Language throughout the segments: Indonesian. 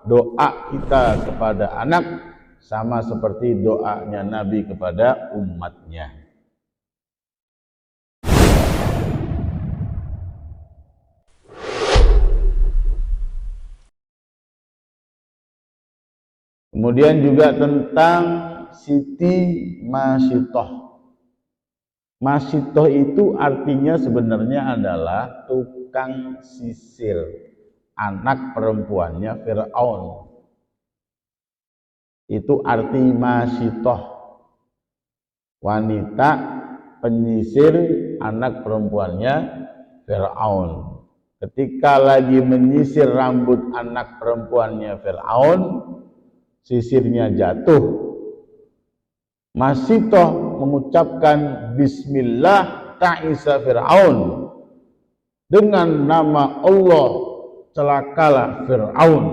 doa kita kepada anak sama seperti doanya Nabi kepada umatnya. Kemudian juga tentang Siti Masyitoh. Masyitoh itu artinya sebenarnya adalah tukang sisir, anak perempuannya Fir'aun. Itu arti Masyitoh, wanita penyisir anak perempuannya Fir'aun. Ketika lagi menyisir rambut anak perempuannya Fir'aun, sisirnya jatuh. Masyitoh mengucapkan Bismillah ta'isa Fir'aun, dengan nama Allah celakalah Fir'aun.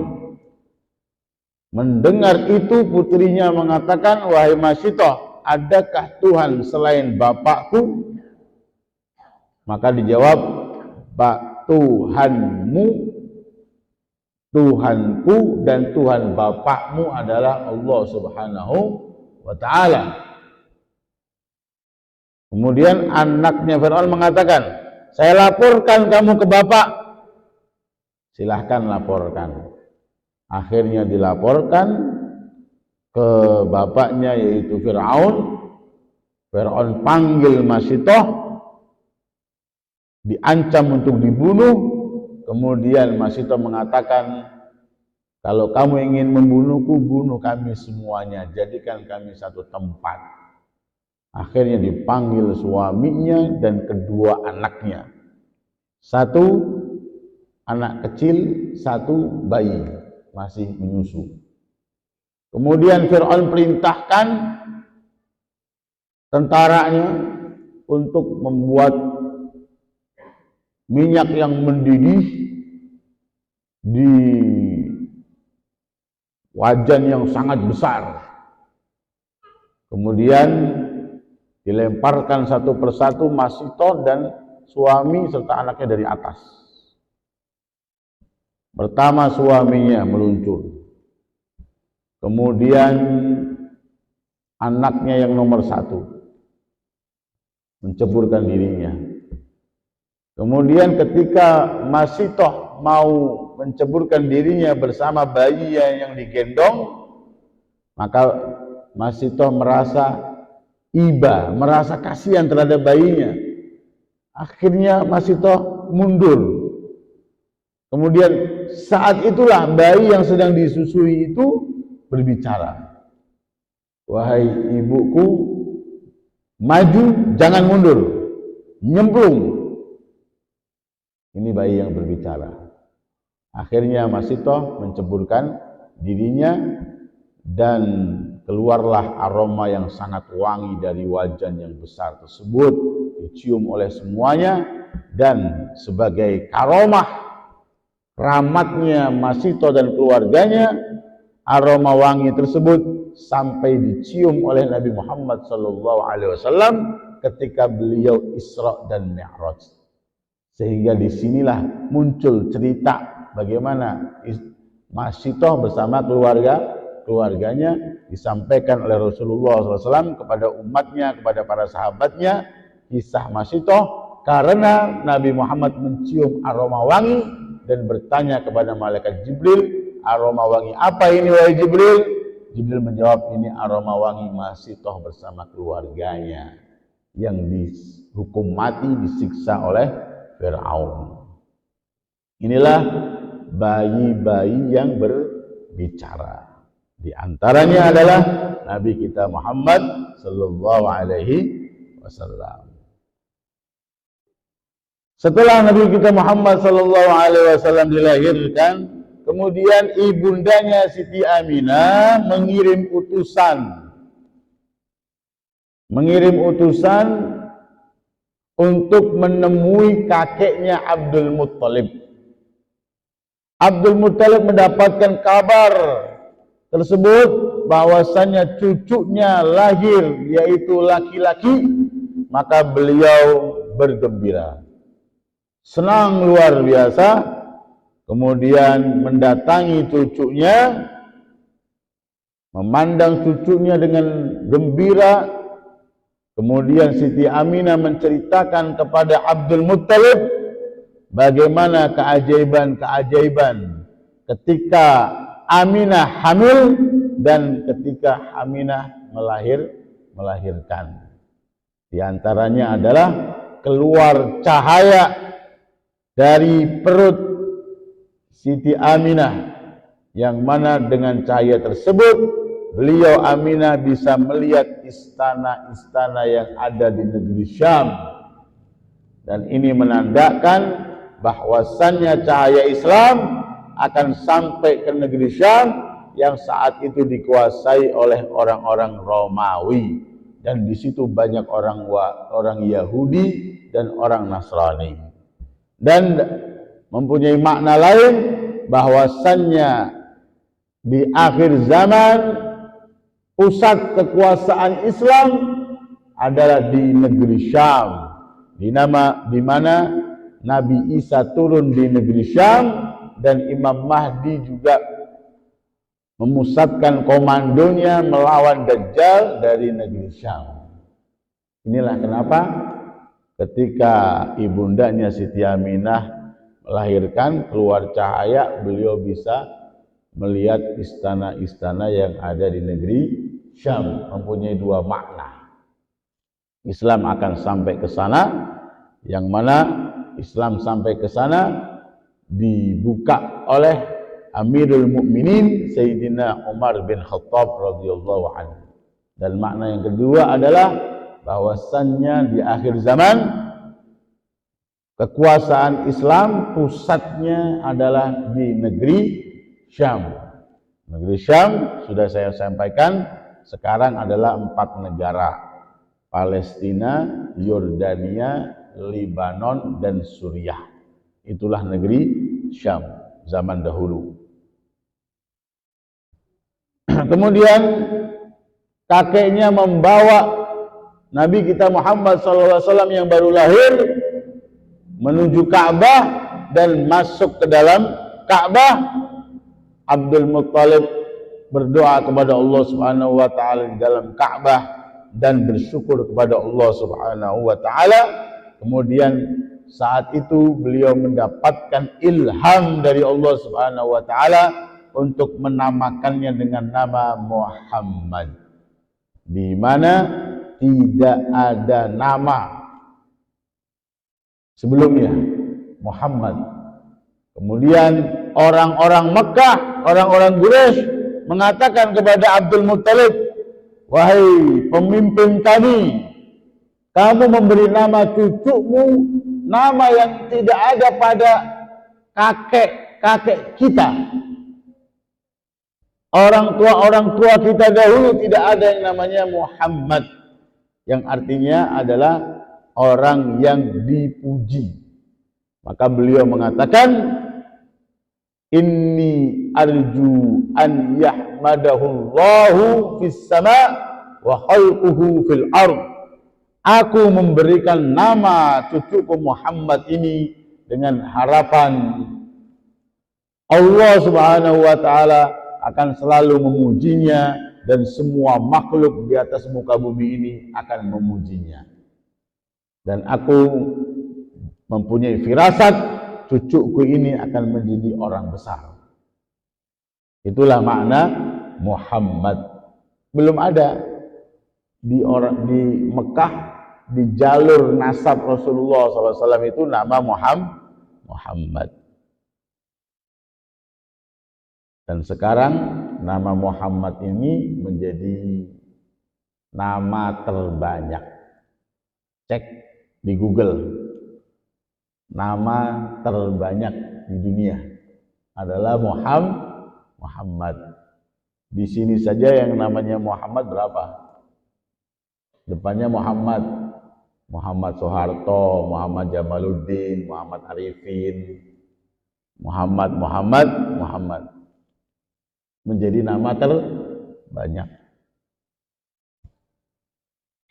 Mendengar itu putrinya mengatakan, wahai Masyitoh, adakah Tuhan selain bapakku? Maka dijawab, Tuhanmu, Tuhanku dan Tuhan bapakmu adalah Allah Subhanahu wa ta'ala. Kemudian anaknya Fir'aun mengatakan, saya laporkan kamu ke bapak. Silahkan laporkan. Akhirnya dilaporkan ke bapaknya yaitu Fir'aun. Fir'aun panggil Masyitoh, diancam untuk dibunuh. Kemudian Masyitoh mengatakan, kalau kamu ingin membunuhku, bunuh kami semuanya, jadikan kami satu tempat. Akhirnya dipanggil suaminya dan kedua anaknya. Satu anak kecil, satu bayi masih menyusu. Kemudian Fir'aun perintahkan tentaranya untuk membuat minyak yang mendidih di wajan yang sangat besar. Kemudian dilemparkan satu persatu Masyitoh dan suami serta anaknya dari atas. Pertama suaminya meluncur. Kemudian anaknya yang nomor satu menceburkan dirinya. Kemudian ketika Masyitoh mau menceburkan dirinya bersama bayi yang digendong, maka Masyitoh merasa iba, merasa kasihan terhadap bayinya. Akhirnya Masyitoh mundur. Kemudian saat itulah bayi yang sedang disusui itu berbicara. Wahai ibuku, maju, jangan mundur, nyemplung. Ini bayi yang berbicara. Akhirnya Masyitoh menceburkan dirinya dan keluarlah aroma yang sangat wangi dari wajan yang besar tersebut, dicium oleh semuanya, dan sebagai karomah rahmatnya Masyitoh dan keluarganya, aroma wangi tersebut sampai dicium oleh Nabi Muhammad SAW ketika beliau Isra dan Mi'raj. Sehingga disinilah muncul cerita bagaimana Masyitoh bersama keluarganya disampaikan oleh Rasulullah SAW kepada umatnya, kepada para sahabatnya, kisah Masyitoh, karena Nabi Muhammad mencium aroma wangi dan bertanya kepada malaikat Jibril, aroma wangi apa ini wahai Jibril? Jibril menjawab, ini aroma wangi Masyitoh bersama keluarganya yang dihukum mati, disiksa oleh Fir'aun. Inilah bayi-bayi yang berbicara. Di antaranya adalah Nabi kita Muhammad sallallahu alaihi wasallam. Setelah Nabi kita Muhammad sallallahu alaihi wasallam dilahirkan, kemudian ibundanya Siti Aminah mengirim utusan untuk menemui kakeknya Abdul Muttalib. Abdul Muttalib mendapatkan kabar tersebut bahwasannya cucunya lahir yaitu laki-laki, maka beliau bergembira, senang luar biasa. kemudian mendatangi cucunya, memandang cucunya dengan gembira. Kemudian Siti Aminah menceritakan kepada Abdul Muttalib bagaimana keajaiban-keajaiban ketika Aminah hamil dan ketika Aminah melahirkan. Di antaranya adalah keluar cahaya dari perut Siti Aminah, yang mana dengan cahaya tersebut beliau Aminah bisa melihat istana-istana yang ada di negeri Syam. Dan ini menandakan bahwasannya cahaya Islam akan sampai ke negeri Syam yang saat itu dikuasai oleh orang-orang Romawi, dan di situ banyak orang Yahudi dan orang Nasrani. Dan mempunyai makna lain bahwasannya di akhir zaman pusat kekuasaan Islam adalah di negeri Syam, di mana Nabi Isa turun di negeri Syam, dan Imam Mahdi juga memusatkan komandonya melawan Dajjal dari negeri Syam. Inilah kenapa ketika ibundanya Siti Aminah melahirkan, keluar cahaya, beliau bisa melihat istana-istana yang ada di negeri Syam. Mempunyai dua makna. Islam akan sampai ke sana, yang mana Islam sampai ke sana dibuka oleh Amirul Mukminin Sayyidina Umar bin Khattab radhiyallahu anhu. Dan makna yang kedua adalah bahwasannya di akhir zaman kekuasaan Islam pusatnya adalah di negeri Syam. Negeri Syam sudah saya sampaikan sekarang adalah 4 negara: Palestina, Yordania, Lebanon, dan Suriah. Itulah negeri Syam zaman dahulu. Kemudian kakeknya membawa Nabi kita Muhammad SAW yang baru lahir menuju Ka'bah dan masuk ke dalam Ka'bah. Abdul Muttalib berdoa kepada Allah Subhanahu wa taala di dalam Ka'bah dan bersyukur kepada Allah Subhanahu wa taala. Kemudian saat itu beliau mendapatkan ilham dari Allah Subhanahu wa taala untuk menamakannya dengan nama Muhammad, di mana tidak ada nama sebelumnya Muhammad. Kemudian orang-orang Mekah, orang-orang Quraisy mengatakan kepada Abdul Muttalib, "Wahai pemimpin kami, kamu memberi nama cucumu nama yang tidak ada pada kakek-kakek kita. Orang tua kita dahulu tidak ada yang namanya Muhammad, yang artinya adalah orang yang dipuji." Maka beliau mengatakan, "Inni arju an yahmadahu Allahu fis sama wa khalquhu fil ard." Aku memberikan nama cucuku Muhammad ini dengan harapan Allah Subhanahu wa taala akan selalu memujinya, dan semua makhluk di atas muka bumi ini akan memujinya. Dan aku mempunyai firasat cucuku ini akan menjadi orang besar. Itulah makna Muhammad. Belum ada di Mekah, di jalur nasab Rasulullah SAW itu nama Muhammad. Dan sekarang nama Muhammad ini menjadi nama terbanyak. Cek di Google, nama terbanyak di dunia adalah Muhammad. Di sini saja yang namanya Muhammad berapa? Depannya Muhammad Soeharto, Muhammad Jamaluddin, Muhammad Arifin, Muhammad. Menjadi nama terbanyak.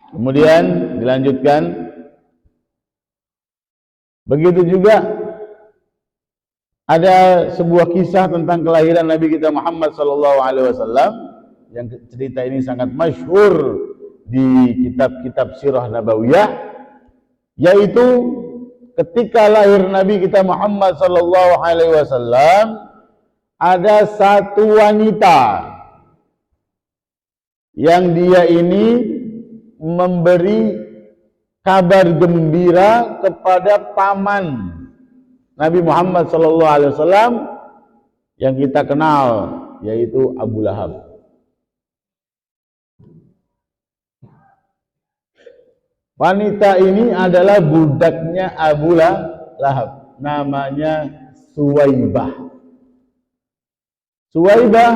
Kemudian dilanjutkan, begitu juga Ada sebuah kisah tentang kelahiran Nabi kita Muhammad sallallahu alaihi wasallam yang cerita ini sangat masyhur di kitab-kitab sirah nabawiyah, yaitu ketika lahir Nabi kita Muhammad sallallahu alaihi wasallam ada satu wanita yang dia ini memberi kabar gembira kepada paman Nabi Muhammad sallallahu alaihi wasallam yang kita kenal, yaitu Abu Lahab. Wanita ini adalah budaknya Abu Lahab, namanya Suwaibah. Suwaibah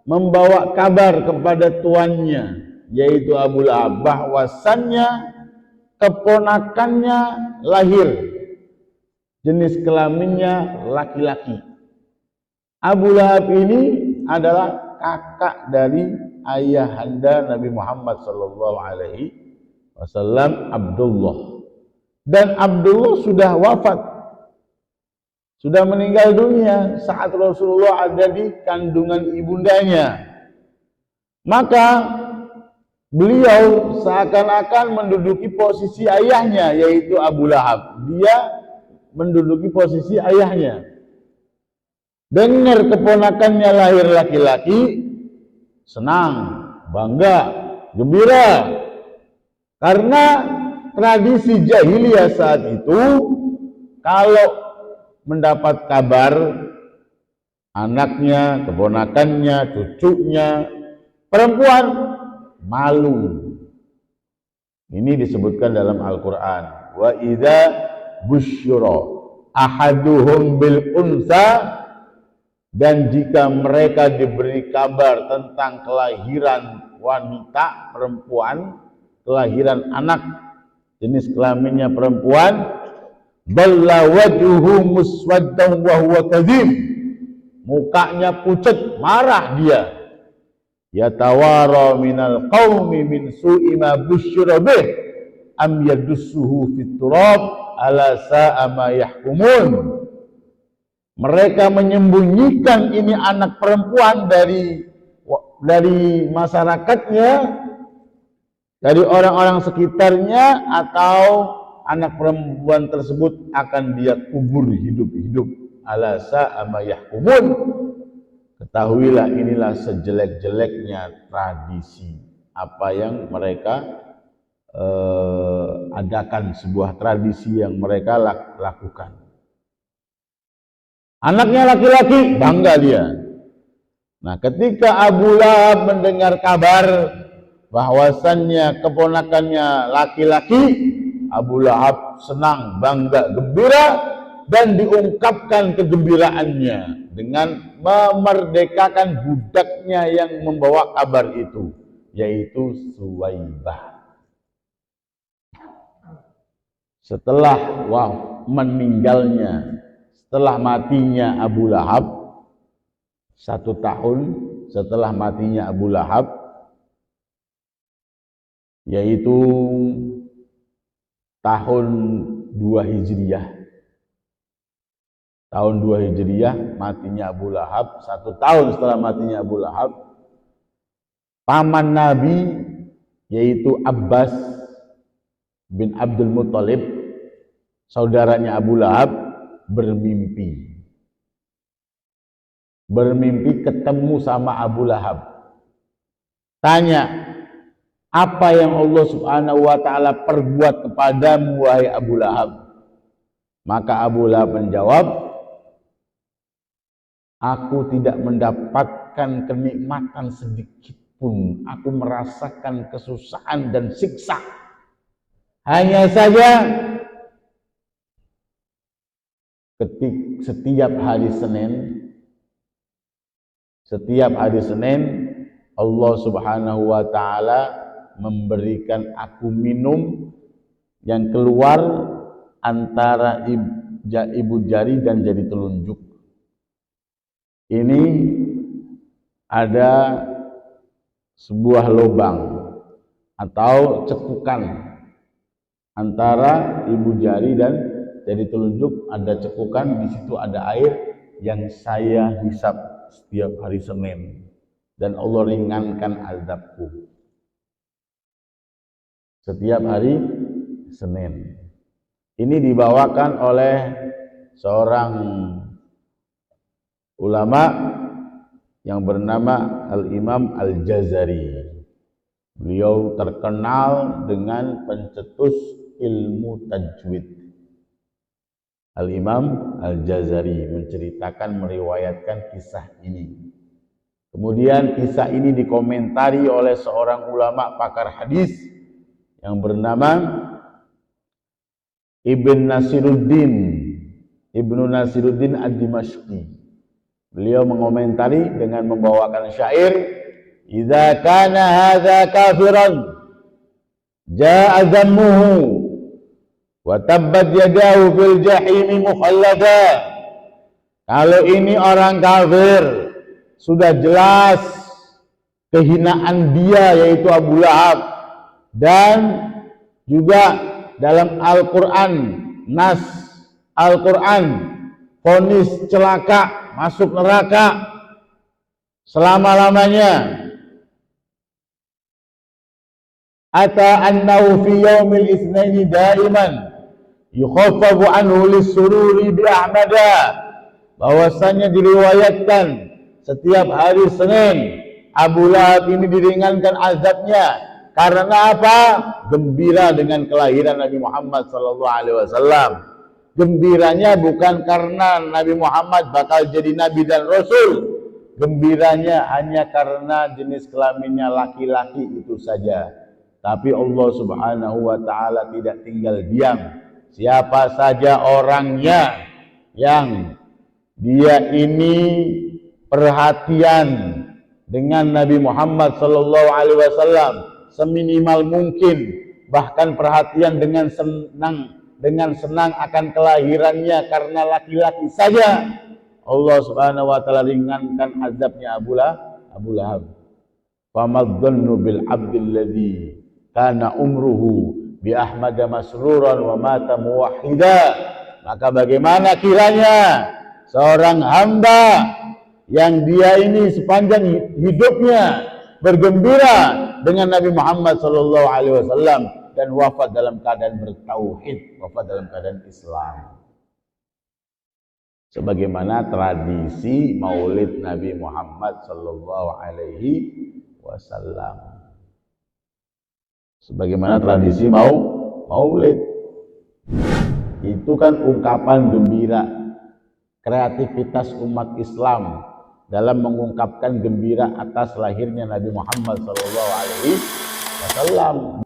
membawa kabar kepada tuannya, yaitu Abu Lahab, bahwasannya keponakannya lahir, jenis kelaminnya laki-laki. Abu Lahab ini adalah kakak dari ayahanda Nabi Muhammad sallallahu alaihi wasallam, Abdullah. Dan Abdullah sudah wafat, sudah meninggal dunia saat Rasulullah ada di kandungan ibundanya. Maka beliau seakan-akan menduduki posisi ayahnya, yaitu Abu Lahab. Dia menduduki posisi ayahnya. Dengar keponakannya lahir laki-laki, senang, bangga, gembira. Karena tradisi jahiliyah saat itu, kalau mendapat kabar anaknya, keponakannya, cucunya perempuan, malu. Ini disebutkan dalam Al-Quran. Wa idza busyira ahaduhum bil unsa, dan jika mereka diberi kabar tentang kelahiran wanita, perempuan, kelahiran anak jenis kelaminnya perempuan, dhalla wajhuhu muswaddan wa huwa kadzib, mukanya pucat, marah dia. Yatawara minal qaumi min su'i ma busyira bih am yadussuhu fit turab ala sa'a ma yahkumun. Mereka menyembunyikan ini anak perempuan dari masyarakatnya, dari orang-orang sekitarnya, atau anak perempuan tersebut akan dia kubur hidup-hidup. Ala sa'a ma yahkumun. Ketahuilah inilah sejelek-jeleknya tradisi, apa yang mereka adakan, sebuah tradisi yang mereka lakukan. Anaknya laki-laki, bangga dia. Nah, ketika Abu Lahab mendengar kabar bahwasannya keponakannya laki-laki, Abu Lahab senang, bangga, gembira, dan diungkapkan kegembiraannya dengan memerdekakan budaknya yang membawa kabar itu, yaitu Suwaibah. Setelah meninggalnya, setelah matinya Abu Lahab, 1 tahun setelah matinya Abu Lahab, yaitu tahun 2 Hijriah. Tahun 2 Hijriah matinya Abu Lahab. 1 tahun setelah matinya Abu Lahab, paman Nabi, yaitu Abbas bin Abdul Muttalib, saudaranya Abu Lahab, bermimpi ketemu sama Abu Lahab. Tanya, apa yang Allah Subhanahu wa ta'ala perbuat kepadamu, wahai Abu Lahab? Maka Abu Lahab menjawab, aku tidak mendapatkan kenikmatan sedikit pun. Aku merasakan kesusahan dan siksa. Hanya saja setiap hari Senin Allah Subhanahu wa ta'ala memberikan aku minum yang keluar antara ibu jari dan jari telunjuk. Ini ada sebuah lubang atau cekukan antara ibu jari dan jadi telunjuk, ada cekukan, di situ ada air yang saya hisap setiap hari Senin, dan Allah ringankan azabku setiap hari Senin. Ini dibawakan oleh seorang ulama yang bernama Al-Imam Al-Jazari. Beliau terkenal dengan pencetus ilmu tajwid. Al-Imam Al-Jazari menceritakan, meriwayatkan kisah ini. Kemudian kisah ini dikomentari oleh seorang ulama pakar hadis yang bernama Ibnu Nasiruddin Ad-Dimashqi. Beliau mengomentari dengan membawakan syair, "Idza kana hadza kafiran jaa dhammuhu wa tabbat yadahu fil jahimi mukhallada." Kalau ini orang kafir, sudah jelas kehinaan dia, yaitu Abu Lahab, dan juga dalam Al-Quran, nas Al-Quran, vonis celaka, masuk neraka selama-lamanya. Ata annahu fi yaumil itsnaini daiman yukhaffafu anhu lis-sururi bi ahmada. Bahwasanya diriwayatkan setiap hari Senin Abu Lahab ini diringankan azabnya. Karena apa? Gembira dengan kelahiran Nabi Muhammad SAW. Gembiranya bukan karena Nabi Muhammad bakal jadi Nabi dan Rasul. Gembiranya hanya karena jenis kelaminnya laki-laki itu saja. Tapi Allah Subhanahu wa Ta'ala tidak tinggal diam. Siapa saja orangnya yang dia ini perhatian dengan Nabi Muhammad SAW seminimal mungkin, bahkan perhatian dengan senang akan kelahirannya karena laki-laki saja, Allah Subhanahu wa Ta'ala ringankan azabnya Abu Lahab. Famadhannu bil abdil ladzi kana umruhu bi ahmada masruran wa mata muwahhida. Maka bagaimana kiranya seorang hamba yang dia ini sepanjang hidupnya bergembira dengan Nabi Muhammad SAW dan wafat dalam keadaan bertauhid, wafat dalam keadaan Islam. Sebagaimana tradisi Maulid Nabi Muhammad SAW. Sebagaimana tradisi Maulid itu kan ungkapan gembira, kreativitas umat Islam dalam mengungkapkan gembira atas lahirnya Nabi Muhammad SAW.